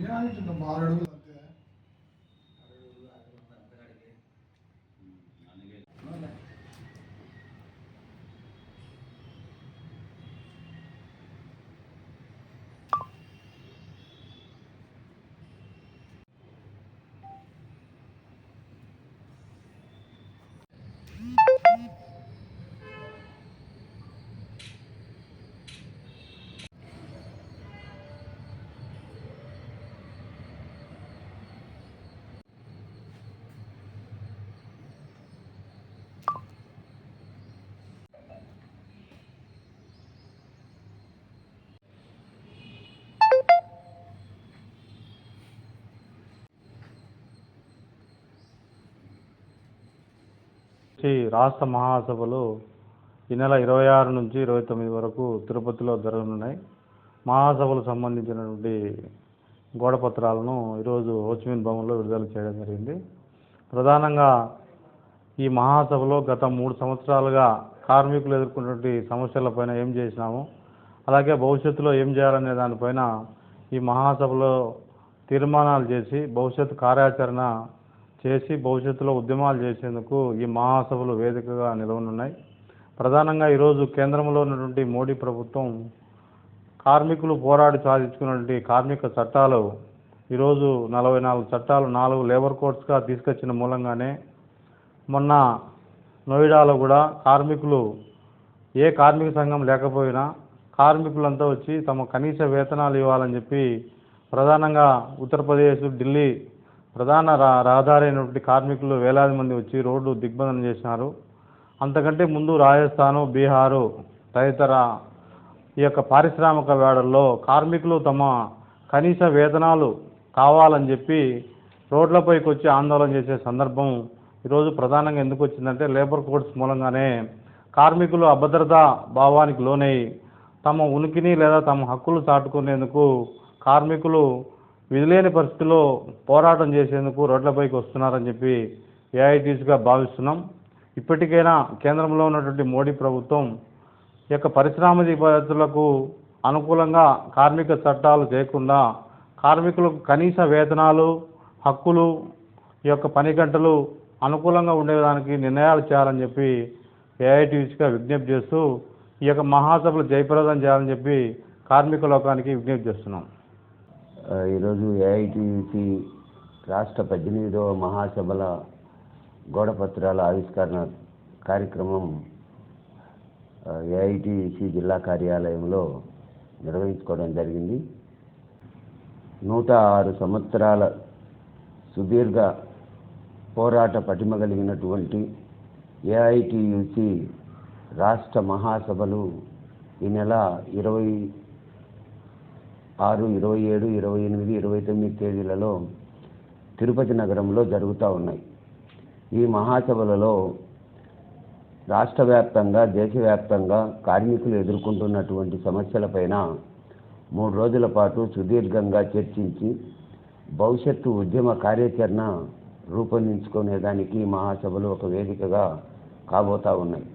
ఏమైతుంది 6 అడుగులు అంతే. రాష్ట్ర మహాసభలు ఈ నెల 26 నుంచి 29 వరకు తిరుపతిలో జరగనున్నాయి. మహాసభలకు సంబంధించినటువంటి గోడపత్రాలను ఈరోజు హోచిమిన్ భవన్లో విడుదల చేయడం జరిగింది. ప్రధానంగా ఈ మహాసభలో గత 3 సంవత్సరాలుగా కార్మికులు ఎదుర్కొన్నటువంటి సమస్యలపైన ఏం చేసినాము, అలాగే భవిష్యత్తులో ఏం చేయాలనే దానిపైన ఈ మహాసభలో తీర్మానాలు చేసి భవిష్యత్తు కార్యాచరణ చేసి భవిష్యత్తులో ఉద్యమాలు చేసేందుకు ఈ మహాసభలు వేదికగా నిలవనున్నాయి. ప్రధానంగా ఈరోజు కేంద్రంలో ఉన్నటువంటి మోడీ ప్రభుత్వం కార్మికులు పోరాడి సాధించుకున్నటువంటి కార్మిక చట్టాలు ఈరోజు 44 చట్టాలు 4 లేబర్ కోడ్స్గా తీసుకొచ్చిన మూలంగానే మొన్న నోయిడాలో కూడా కార్మికులు ఏ కార్మిక సంఘం లేకపోయినా కార్మికులంతా వచ్చి తమ కనీస వేతనాలు ఇవ్వాలని చెప్పి ప్రధానంగా ఉత్తరప్రదేశ్, ఢిల్లీ ప్రధాన రహదారి అయినటువంటి కార్మికులు వేలాది మంది వచ్చి రోడ్డు దిగ్బంధనం చేసినారు. అంతకంటే ముందు రాజస్థాను, బీహారు తదితర ఈ యొక్క పారిశ్రామిక వేడల్లో కార్మికులు తమ కనీస వేతనాలు కావాలని చెప్పి రోడ్లపైకి వచ్చి ఆందోళన చేసే సందర్భం ఈరోజు ప్రధానంగా ఎందుకు వచ్చిందంటే లేబర్ కోడ్స్ మూలంగానే కార్మికులు అభద్రతా భావానికి లోనై తమ ఉనికిని లేదా తమ హక్కులు చాటుకునేందుకు కార్మికులు విధిలేని పరిస్థితుల్లో పోరాటం చేసేందుకు రోడ్లపైకి వస్తున్నారని చెప్పి ఏఐటీసీగా భావిస్తున్నాం. ఇప్పటికైనా కేంద్రంలో ఉన్నటువంటి మోడీ ప్రభుత్వం ఈ యొక్క పారిశ్రామికవేత్తలకు అనుకూలంగా కార్మిక చట్టాలు చేయకుండా కార్మికులకు కనీస వేతనాలు, హక్కులు, ఈ యొక్క పని గంటలు అనుకూలంగా ఉండేదానికి నిర్ణయాలు చేయాలని చెప్పి ఏఐటీసీగా విజ్ఞప్తి చేస్తూ ఈ యొక్క మహాసభలు జయప్రదం చేయాలని చెప్పి కార్మిక లోకానికి విజ్ఞప్తి చేస్తున్నాం. ఈరోజు ఏఐటీసీ రాష్ట్ర 18వ మహాసభల గోడపత్రాల ఆవిష్కరణ కార్యక్రమం ఏఐటీసీ జిల్లా కార్యాలయంలో నిర్వహించుకోవడం జరిగింది. 106 సంవత్సరాల సుదీర్ఘ పోరాట పటిమ కలిగినటువంటి ఏఐటీయూసీ రాష్ట్ర మహాసభలు ఈ నెల 26, 27, 28, 29 తేదీలలో తిరుపతి నగరంలో జరుగుతూ ఉన్నాయి. ఈ మహాసభలలో రాష్ట్ర వ్యాప్తంగా, దేశవ్యాప్తంగా కార్మికులు ఎదుర్కొంటున్నటువంటి సమస్యలపైన 3 రోజుల పాటు సుదీర్ఘంగా చర్చించి భవిష్యత్తు ఉద్యమ కార్యాచరణ రూపొందించుకునేదానికి మహాసభలు ఒక వేదికగా కాబోతూ ఉన్నాయి.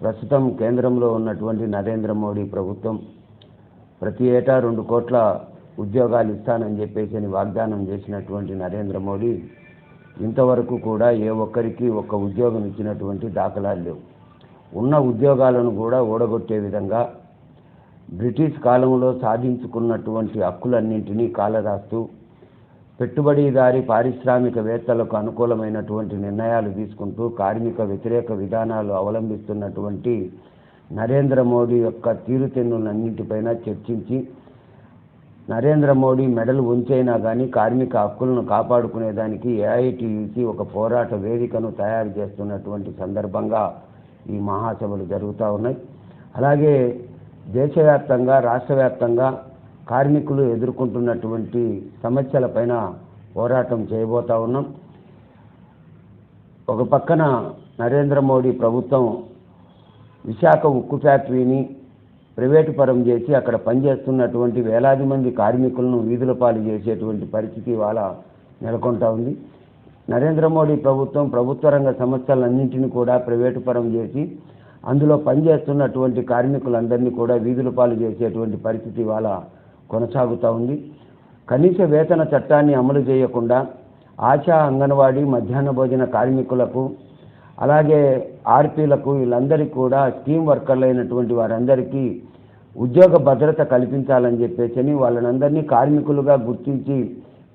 ప్రస్తుతం కేంద్రంలో ఉన్నటువంటి నరేంద్ర మోడీ ప్రభుత్వం ప్రతి ఏటా 2 కోట్ల ఉద్యోగాలు ఇస్తానని చెప్పేసి వాగ్దానం చేసినటువంటి నరేంద్ర మోడీ ఇంతవరకు కూడా ఏ ఒక్కరికి ఒక్క ఉద్యోగం ఇచ్చినటువంటి దాఖలాలు లేవు. ఉన్న ఉద్యోగాలను కూడా ఓడగొట్టే విధంగా బ్రిటిష్ కాలంలో సాధించుకున్నటువంటి హక్కులన్నింటినీ కాలరాస్తూ పెట్టుబడిదారి పారిశ్రామికవేత్తలకు అనుకూలమైనటువంటి నిర్ణయాలు తీసుకుంటూ కార్మిక వ్యతిరేక విధానాలు అవలంబిస్తున్నటువంటి నరేంద్ర మోడీ యొక్క తీరుతెన్నులన్నింటిపైన చర్చించి నరేంద్ర మోడీ మెడలు ఉంచైనా కానీ కార్మిక హక్కులను కాపాడుకునేదానికి ఏఐటీయూసీ ఒక పోరాట వేదికను తయారు చేస్తున్నటువంటి సందర్భంగా ఈ మహాసభలు జరుగుతూ ఉన్నాయి. అలాగే దేశవ్యాప్తంగా, రాష్ట్ర వ్యాప్తంగా కార్మికులు ఎదుర్కొంటున్నటువంటి సమస్యలపైన పోరాటం చేయబోతూ ఉన్నాం. ఒక పక్కన నరేంద్ర మోడీ ప్రభుత్వం విశాఖ ఉక్కు ఫ్యాక్టరీని ప్రైవేటు పరం చేసి అక్కడ పనిచేస్తున్నటువంటి వేలాది మంది కార్మికులను వీధుల పాలు చేసేటువంటి పరిస్థితి ఇవాళ నెలకొంటా ఉంది. నరేంద్ర మోడీ ప్రభుత్వం ప్రభుత్వ రంగ సంస్థలన్నింటినీ కూడా ప్రైవేటు పరం చేసి అందులో పనిచేస్తున్నటువంటి కార్మికులందరినీ కూడా వీధుల పాలు చేసేటువంటి పరిస్థితి ఇవాళ కొనసాగుతూ ఉంది. కనీస వేతన చట్టాన్ని అమలు చేయకుండా ఆశా, అంగన్వాడీ, మధ్యాహ్న భోజన కార్మికులకు, అలాగే ఆర్పీలకు, వీళ్ళందరికీ కూడా స్కీమ్ వర్కర్లైనటువంటి వారందరికీ ఉద్యోగ భద్రత కల్పించాలని చెప్పేసి వాళ్ళనందరినీ కార్మికులుగా గుర్తించి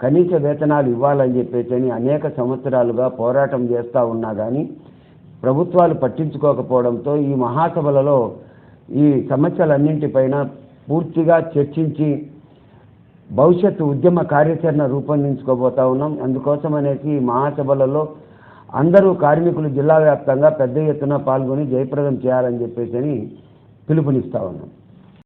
కనీస వేతనాలు ఇవ్వాలని చెప్పేసి అనేక సంవత్సరాలుగా పోరాటం చేస్తూ ఉన్నా కానీ ప్రభుత్వాలు పట్టించుకోకపోవడంతో ఈ మహాసభలలో ఈ సమస్యలన్నింటిపైన పూర్తిగా చర్చించి భవిష్యత్తు ఉద్యమ కార్యాచరణ రూపొందించుకోబోతా ఉన్నాం. అందుకోసం అనేసి ఈ మహాసభలలో అందరూ కార్మికులు జిల్లా వ్యాప్తంగా పెద్ద ఎత్తున పాల్గొని జయప్రదం చేయాలని చెప్పేసి పిలుపునిస్తూ ఉన్నాం.